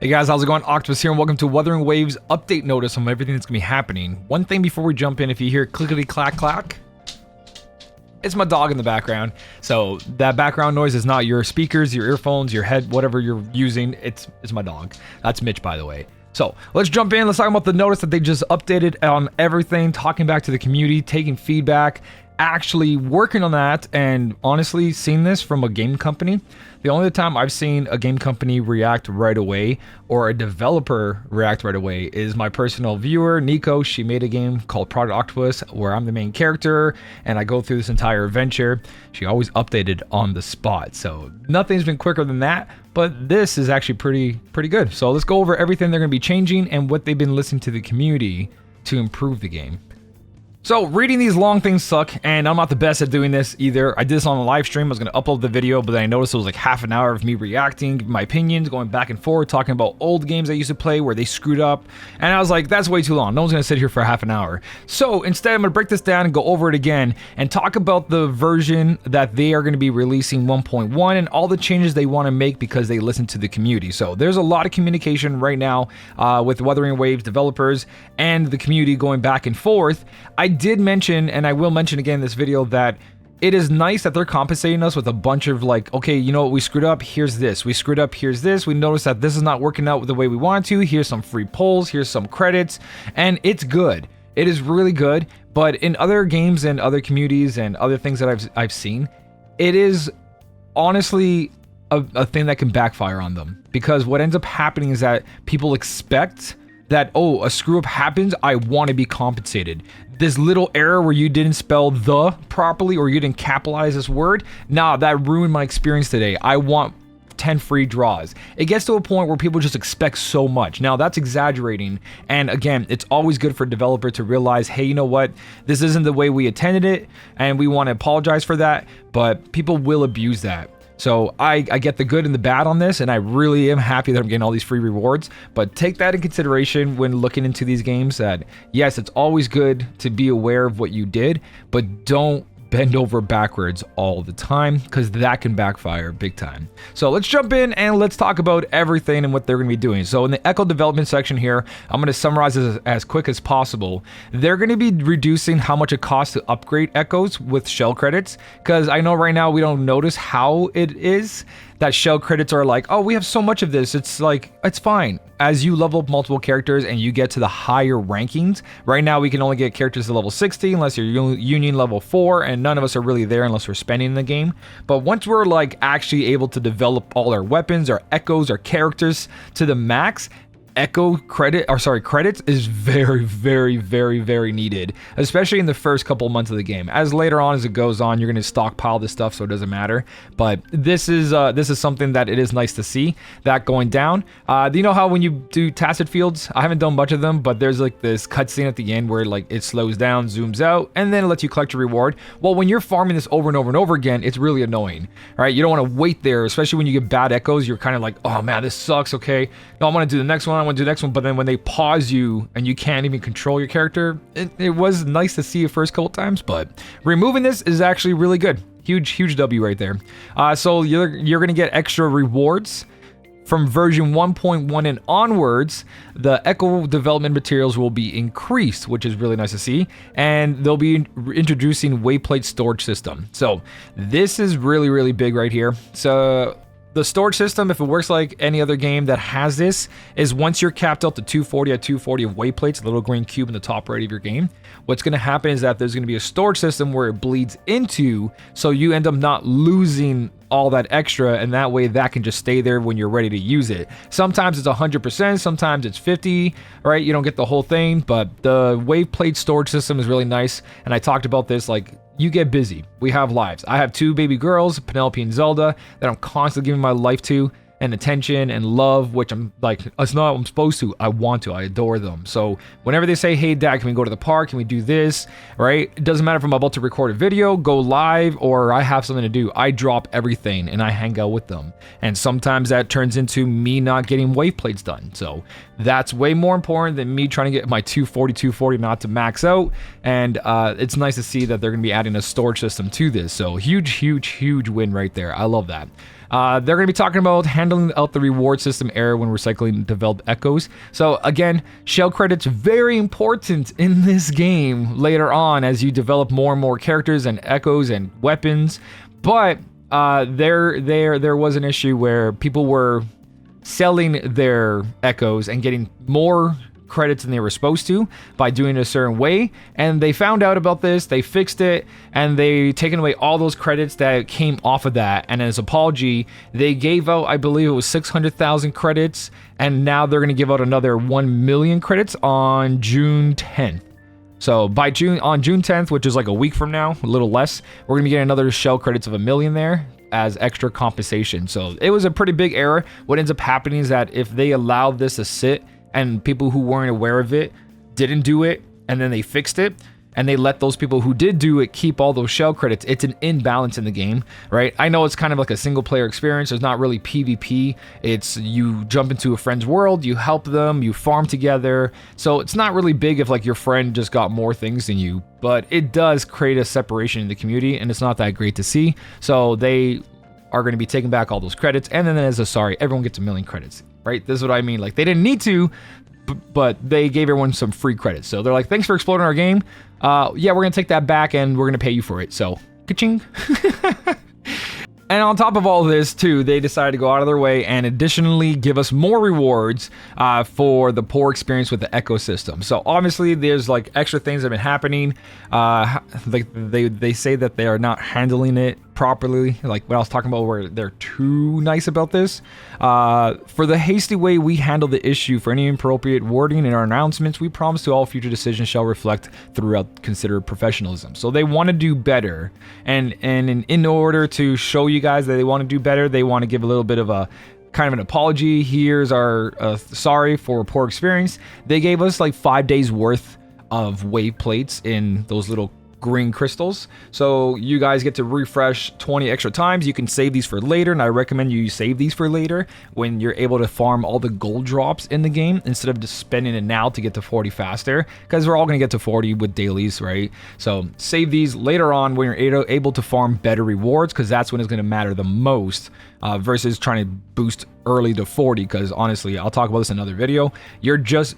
Hey guys, how's it going? Octopus here, and welcome to Wuthering Waves update notice on everything that's gonna be happening. One thing before we jump in, if you hear clickety clack clack, it's my dog in the background. So that background noise is not your speakers, your earphones, your head, whatever you're using. It's my dog. That's Mitch, by the way. So let's jump in. Let's talk about the notice that they just updated on everything, talking back to the community, taking feedback, actually working on that, and honestly seeing this from a game company. The only time I've seen a game company react right away or a developer react right away is my personal viewer, Nico. She made a game called Project Octopus where I'm the main character and I go through this entire adventure. She always updated on the spot. So nothing's been quicker than that, but this is actually pretty good. So let's go over everything they're going to be changing and what they've been listening to the community to improve the game. So reading these long things suck, and I'm not the best at doing this either. I did this on a live stream. I was going to upload the video, but then I noticed it was like half an hour of me reacting, giving my opinions, going back and forth, talking about old games I used to play where they screwed up. And I was like, that's way too long. No one's going to sit here for half an hour. So instead, I'm going to break this down and go over it again and talk about the version that they are going to be releasing 1.1 and all the changes they want to make because they listen to the community. So there's a lot of communication right now with Wuthering Waves developers and the community going back and forth. I did mention, and I will mention again in this video, that it is nice that they're compensating us with a bunch of like, okay, you know what, we screwed up, here's this. We screwed up, here's this. We noticed that this is not working out the way we want to. Here's some free polls, here's some credits, and it's good. It is really good, but in other games and other communities and other things that I've seen, it is honestly a thing that can backfire on them, because what ends up happening is that people expect that, oh, a screw up happens, I want to be compensated. This little error where you didn't spell the properly or you didn't capitalize this word, nah, that ruined my experience today. I want 10 free draws. It gets to a point where people just expect so much. Now that's exaggerating. And again, it's always good for a developer to realize, hey, you know what? This isn't the way we intended it, and we want to apologize for that, but people will abuse that. So I get the good and the bad on this, and I really am happy that I'm getting all these free rewards. But take that in consideration when looking into these games, that yes, it's always good to be aware of what you did, but don't bend over backwards all the time, because that can backfire big time. So let's jump in and let's talk about everything and what they're going to be doing. So in the Echo development section here, I'm going to summarize this as quick as possible. They're going to be reducing how much it costs to upgrade Echoes with shell credits, because I know right now we don't notice how it is that shell credits are like, oh, we have so much of this. It's like, it's fine. As you level up multiple characters and you get to the higher rankings, right now we can only get characters to level 60 unless you're Union level 4, and none of us are really there unless we're spending in the game. But once we're like actually able to develop all our weapons, our echoes, our characters to the max, credits is very needed, especially in the first couple months of the game. As later on, as it goes on, you're going to stockpile this stuff, so it doesn't matter. But this is something that it is nice to see that going down. Do you know how when you do tacit fields, I haven't done much of them, but there's like this cutscene at the end where like it slows down, zooms out, and then it lets you collect your reward. Well, when you're farming this over and over and over again, it's really annoying, right? You don't want to wait there, especially when you get bad echoes. You're kind of like, oh man, this sucks. Okay, no, I want to do the next one. I want to do the next one. But then when they pause you and you can't even control your character, it was nice to see it first couple times, but removing this is actually really good. Huge W right there. So you're gonna get extra rewards from version 1.1 and onwards. The Echo development materials will be increased, which is really nice to see, and they'll be introducing wayplate storage system. So this is really big right here. So the storage system, if it works like any other game that has this, is once you're capped out to 240 at 240 of wayplates, the little green cube in the top right of your game, what's going to happen is that there's going to be a storage system where it bleeds into, so you end up not losing all that extra, and that way that can just stay there when you're ready to use it. Sometimes it's 100%, sometimes it's 50, right? You don't get the whole thing, but the wayplate storage system is really nice, and I talked about this, like, you get busy. We have lives. I have 2 baby girls, Penelope and Zelda, that I'm constantly giving my life to and attention and love, which I'm like, it's not what I'm supposed to. I want to. I adore them. So whenever they say, hey, Dad, can we go to the park? Can we do this? Right? It doesn't matter if I'm about to record a video, go live, or I have something to do. I drop everything and I hang out with them. And sometimes that turns into me not getting wave plates done. So that's way more important than me trying to get my 240 not to max out. And it's nice to see that they're going to be adding a storage system to this. So huge win right there. I love that. They're going to be talking about handling out the reward system error when recycling developed echoes. So again, shell credits very important in this game later on as you develop more and more characters and echoes and weapons. But there was an issue where people were selling their echoes and getting more credits than they were supposed to by doing it a certain way, and they found out about this, they fixed it, and they taken away all those credits that came off of that, and as apology they gave out, I believe it was 600,000 credits, and now they're going to give out another 1 million credits on June 10th. So on June 10th, which is like a week from now, a little less, we're going to be getting another shell credits of 1 million there as extra compensation. So it was a pretty big error. What ends up happening is that if they allowed this to sit and people who weren't aware of it didn't do it, and then they fixed it, and they let those people who did do it keep all those shell credits, it's an imbalance in the game, right? I know it's kind of like a single player experience. There's not really PvP. It's you jump into a friend's world, you help them, you farm together. So it's not really big if like your friend just got more things than you, but it does create a separation in the community, and it's not that great to see. So they are going to be taking back all those credits, and then as a sorry, everyone gets 1 million credits. Right? This is what I mean. Like, they didn't need to, but they gave everyone some free credits. So they're like, thanks for exploding our game. Yeah, we're going to take that back and we're going to pay you for it. So, ka-ching. And on top of all this, too, they decided to go out of their way and additionally give us more rewards for the poor experience with the ecosystem. So obviously, there's like extra things that have been happening. Like they say that they are not handling it properly, like what I was talking about, where they're too nice about this. For the hasty way we handle the issue, for any inappropriate wording in our announcements, we promise to all future decisions shall reflect throughout considered professionalism. So they want to do better, and in order to show you guys that they want to do better, they want to give a little bit of a kind of an apology. Here's our sorry for a poor experience. They gave us like 5 days worth of wave plates in those little green crystals, so you guys get to refresh 20 extra times. You can save these for later, and I recommend you save these for later when you're able to farm all the gold drops in the game instead of just spending it now to get to 40 faster, because we're all going to get to 40 with dailies, right? So save these later on when you're able to farm better rewards, because that's when it's going to matter the most, versus trying to boost early to 40, because honestly, I'll talk about this in another video, you're just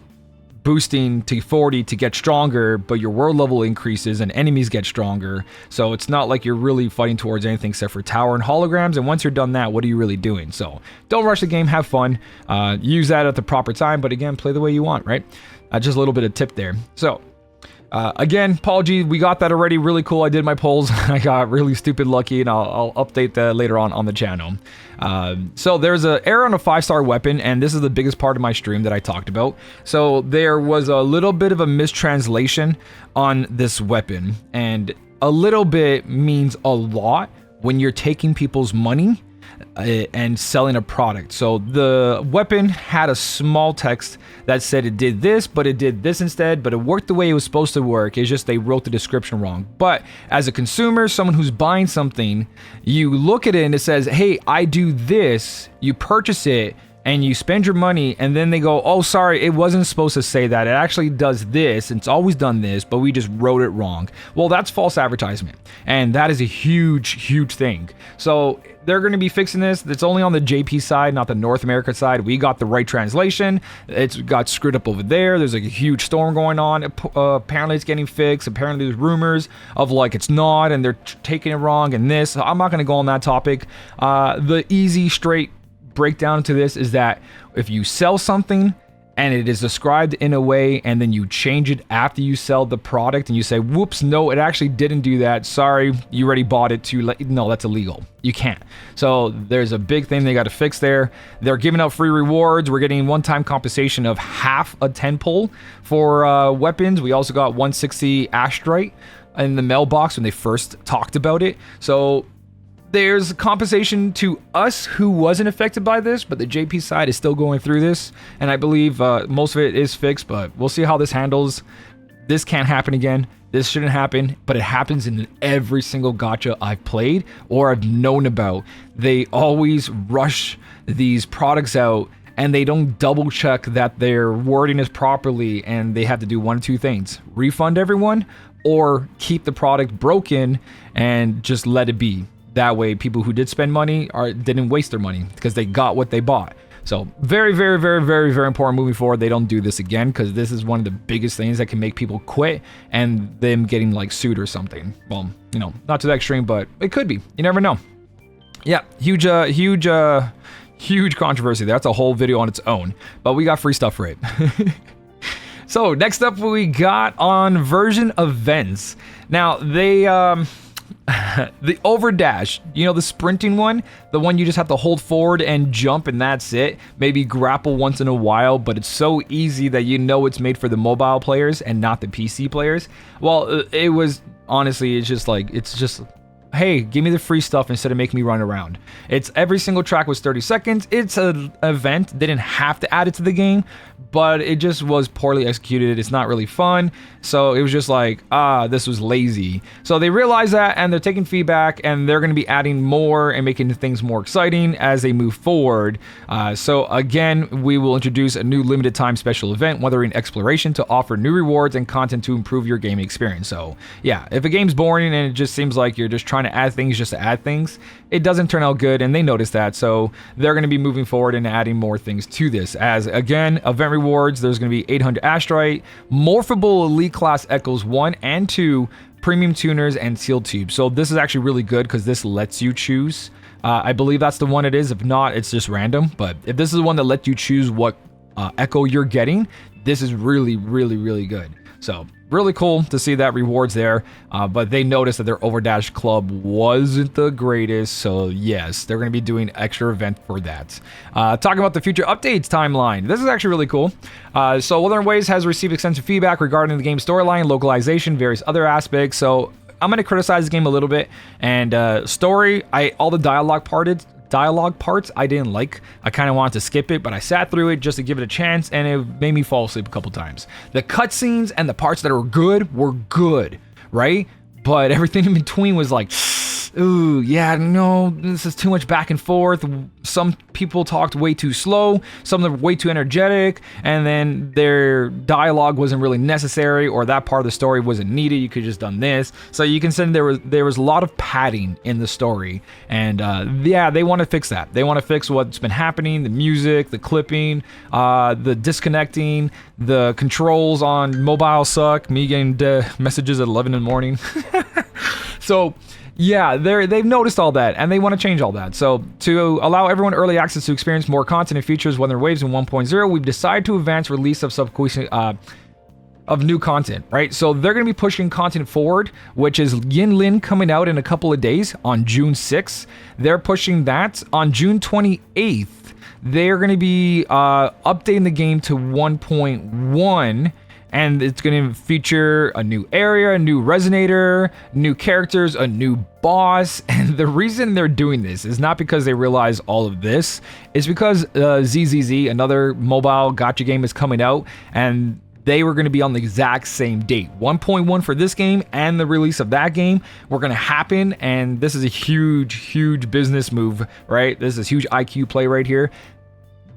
boosting to 40 to get stronger, but your world level increases and enemies get stronger. So it's not like you're really fighting towards anything except for tower and holograms. And once you're done that, what are you really doing? So don't rush the game, have fun, use that at the proper time, but again, play the way you want, right? Just a little bit of tip there. So again, apology, we got that already. Really cool. I did my polls. I got really stupid lucky, and I'll update that later on the channel. So there's an error on a 5-star weapon, and this is the biggest part of my stream that I talked about. So there was a little bit of a mistranslation on this weapon, and a little bit means a lot when you're taking people's money and selling a product. So the weapon had a small text that said it did this, but it did this instead, but it worked the way it was supposed to work. It's just they wrote the description wrong. But as a consumer, someone who's buying something, you look at it and it says, hey, I do this, you purchase it, and you spend your money, and then they go, oh, sorry, it wasn't supposed to say that. It actually does this, and it's always done this, but we just wrote it wrong. Well, that's false advertisement, and that is a huge thing. So they're going to be fixing this. It's only on the JP side, not the North America side. We got the right translation. It's got screwed up over there. There's like a huge storm going on. Apparently it's getting fixed. Apparently there's rumors of like it's not, and they're taking it wrong, and this. I'm not going to go on that topic. The easy, straight breakdown to this is that if you sell something and it is described in a way, and then you change it after you sell the product, and you say, whoops, no, it actually didn't do that, sorry, you already bought it no, that's illegal. You can't. So there's a big thing they got to fix there. They're giving out free rewards. We're getting one-time compensation of half a 10 pull for weapons. We also got 160 Astrite in the mailbox when they first talked about it. So there's compensation to us who wasn't affected by this, but the JP side is still going through this, and I believe most of it is fixed, but we'll see how this handles. This can't happen again. This shouldn't happen, but it happens in every single gacha I've played or I've known about. They always rush these products out, and they don't double check that their wording is properly, and they have to do one of two things: refund everyone or keep the product broken and just let it be. that way people who did spend money didn't waste their money because they got what they bought. So very, very, very, very, very important moving forward. They don't do this again, because this is one of the biggest things that can make people quit and them getting like sued or something. Well, you know, not to that extreme, but it could be. You never know. Yeah, huge controversy. That's a whole video on its own, but we got free stuff for it. So next up, we got on version events. Now they the overdash, you know, the sprinting one, the one you just have to hold forward and jump and that's it. Maybe grapple once in a while, but it's so easy that you know it's made for the mobile players and not the PC players. Well, it was honestly, it's just hey, give me the free stuff instead of making me run around. It's every single track was 30 seconds. It's an event. They didn't have to add it to the game, but it just was poorly executed. It's not really fun. So it was just like, this was lazy. So they realized that, and they're taking feedback, and they're going to be adding more and making things more exciting as they move forward. So again, we will introduce a new limited time special event, Wuthering Exploration, to offer new rewards and content to improve your gaming experience. So yeah, if a game's boring and it just seems like you're just trying to add things just to add things, it doesn't turn out good, and they notice that. So they're going to be moving forward and adding more things to this. As again, event rewards, there's going to be 800 Astrite, morphable elite class Echoes 1 and 2, premium tuners, and sealed tubes. So this is actually really good because this lets you choose. I believe that's the one it is. If not, it's just random. But if this is the one that lets you choose what Echo you're getting, this is really, really, really good. So really cool to see that rewards there, but they noticed that their Overdash Club wasn't the greatest, so yes, they're going to be doing extra event for that. Talking about the future updates timeline, this is actually really cool. So Wuthering Waves has received extensive feedback regarding the game's storyline, localization, various other aspects, so I'm going to criticize the game a little bit, and story, all the dialogue parts I didn't like. I kind of wanted to skip it, but I sat through it just to give it a chance, and it made me fall asleep a couple times. The cutscenes and the parts that were good, right? But everything in between was like, ooh, yeah, no, this is too much back and forth. Some people talked way too slow, some of them were way too energetic, and then their dialogue wasn't really necessary, or that part of the story wasn't needed. You could have just done this. So you can see there was a lot of padding in the story, and yeah, they want to fix that. They want to fix what's been happening, the music, the clipping, the disconnecting, the controls on mobile suck, me getting messages at 11 in the morning. So yeah, they've noticed all that, and they want to change all that. So to allow everyone early access to experience more content and features Wuthering Waves in 1.0, we've decided to advance release of of new content, right? So they're going to be pushing content forward, which is Yin Lin coming out in a couple of days on June 6th. They're pushing that on June 28th. They're going to be updating the game to 1.1. And it's going to feature a new area, a new resonator, new characters, a new boss. And the reason they're doing this is not because they realize all of this. It's because ZZZ, another mobile gacha game, is coming out. And they were going to be on the exact same date. 1.1 for this game and the release of that game were going to happen. And this is a huge, huge business move, right? This is huge IQ play right here.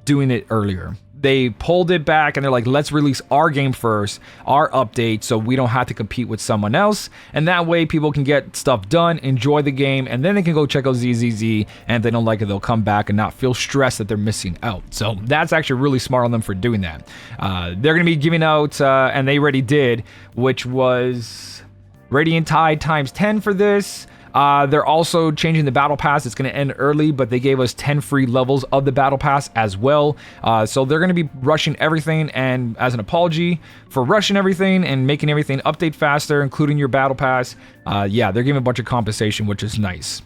Doing it earlier. They pulled it back and they're like, let's release our game first, our update, so we don't have to compete with someone else. And that way people can get stuff done, enjoy the game, and then they can go check out ZZZ. And if they don't like it, they'll come back and not feel stressed that they're missing out. So that's actually really smart on them for doing that. They're going to be giving out, and they already did, which was Radiant Tide times 10 for this. They're also changing the battle pass. It's going to end early, but they gave us 10 free levels of the battle pass as well. So they're going to be rushing everything, and as an apology for rushing everything and making everything update faster, including your battle pass, yeah, they're giving a bunch of compensation, which is nice.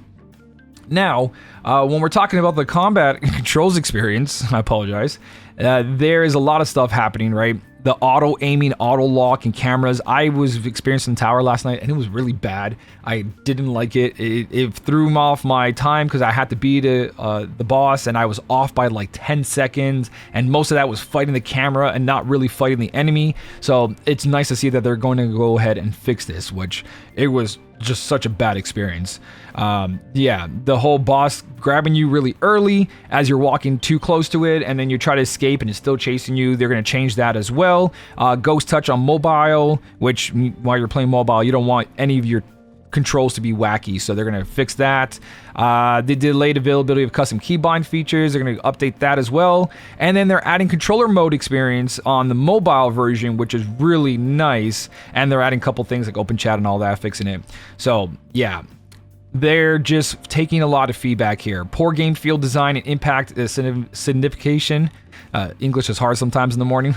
Now, when we're talking about the combat controls experience, I apologize, there is a lot of stuff happening, right? The auto aiming, auto lock, and cameras. I was experiencing tower last night, and it was really bad. I didn't like it. It threw off my time because I had to beat the boss, and I was off by like 10 seconds, and most of that was fighting the camera and not really fighting the enemy. So it's nice to see that they're going to go ahead and fix this, which it was just such a bad experience. Yeah, the whole boss grabbing you really early as you're walking too close to it, and then you try to escape and it's still chasing you. They're going to change that as well. Ghost touch on mobile, which while you're playing mobile, you don't want any of your controls to be wacky, so they're going to fix that. They delayed availability of custom keybind features. They're going to update that as well. And then they're adding controller mode experience on the mobile version, which is really nice. And they're adding a couple things like open chat and all that, fixing it. So yeah, they're just taking a lot of feedback here. Poor game field design and impact signification. English is hard sometimes in the morning.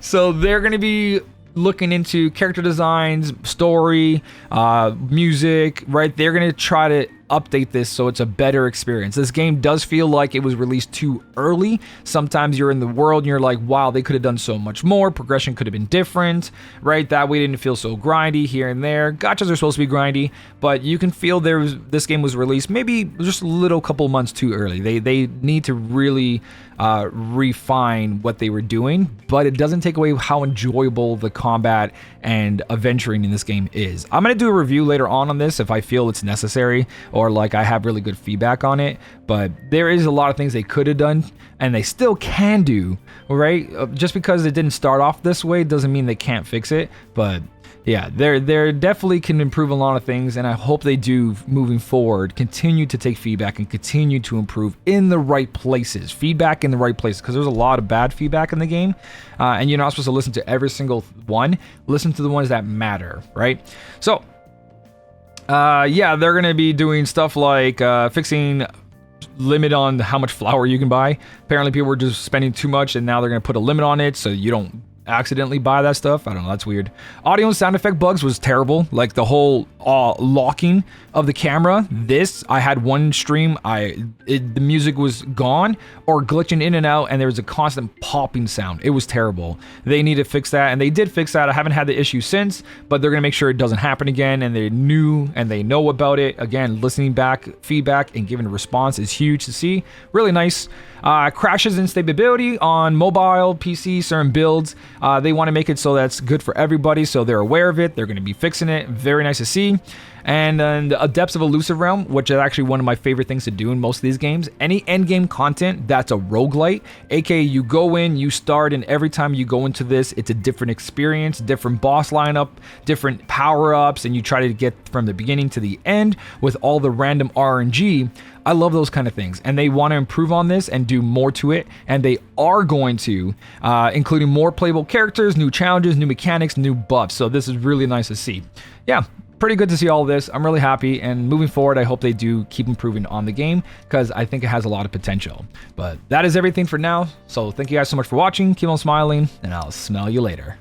So they're going to be looking into character designs, story, music, right? They're going to try to update this so it's a better experience. This game does feel like it was released too early. Sometimes you're in the world and you're like, wow, they could have done so much more. Progression could have been different, right? That way it didn't feel so grindy here and there. Gotchas are supposed to be grindy, but you can feel this game was released maybe just a little couple months too early. They need to really refine what they were doing, but it doesn't take away how enjoyable the combat and adventuring in this game is. I'm going to do a review later on this if I feel it's necessary, or like I have really good feedback on it, but there is a lot of things they could have done and they still can do, right? Just because it didn't start off this way doesn't mean they can't fix it, but yeah, they're definitely can improve a lot of things, and I hope they do moving forward. Continue to take feedback and continue to improve in the right places. Feedback in the right places, because there's a lot of bad feedback in the game, and you're not supposed to listen to every single one. Listen to the ones that matter, right? So, yeah, they're gonna be doing stuff like fixing limit on how much flour you can buy. Apparently, people were just spending too much, and now they're gonna put a limit on it so you don't accidentally buy that stuff. I don't know, that's weird. Audio and sound effect bugs was terrible, like the whole locking of the camera. I had one stream, the music was gone or glitching in and out, and there was a constant popping sound. It was terrible. They need to fix that, and they did fix that. I haven't had the issue since, but they're gonna make sure it doesn't happen again, and they knew and they know about it. Again, listening back feedback and giving a response is huge to see. Really nice. Crashes and stability on mobile, PC, certain builds. They want to make it so that's good for everybody, so they're aware of it. They're going to be fixing it. Very nice to see. And then the Depths of Elusive Realm, which is actually one of my favorite things to do in most of these games. Any endgame content that's a roguelite, aka you go in, you start, and every time you go into this, it's a different experience, different boss lineup, different power-ups, and you try to get from the beginning to the end with all the random RNG. I love those kind of things, and they want to improve on this and do more to it, and they are going to, including more playable characters, new challenges, new mechanics, new buffs. So this is really nice to see. Yeah, pretty good to see all this. I'm really happy, and moving forward, I hope they do keep improving on the game, because I think it has a lot of potential. But that is everything for now, so thank you guys so much for watching. Keep on smiling, and I'll smell you later.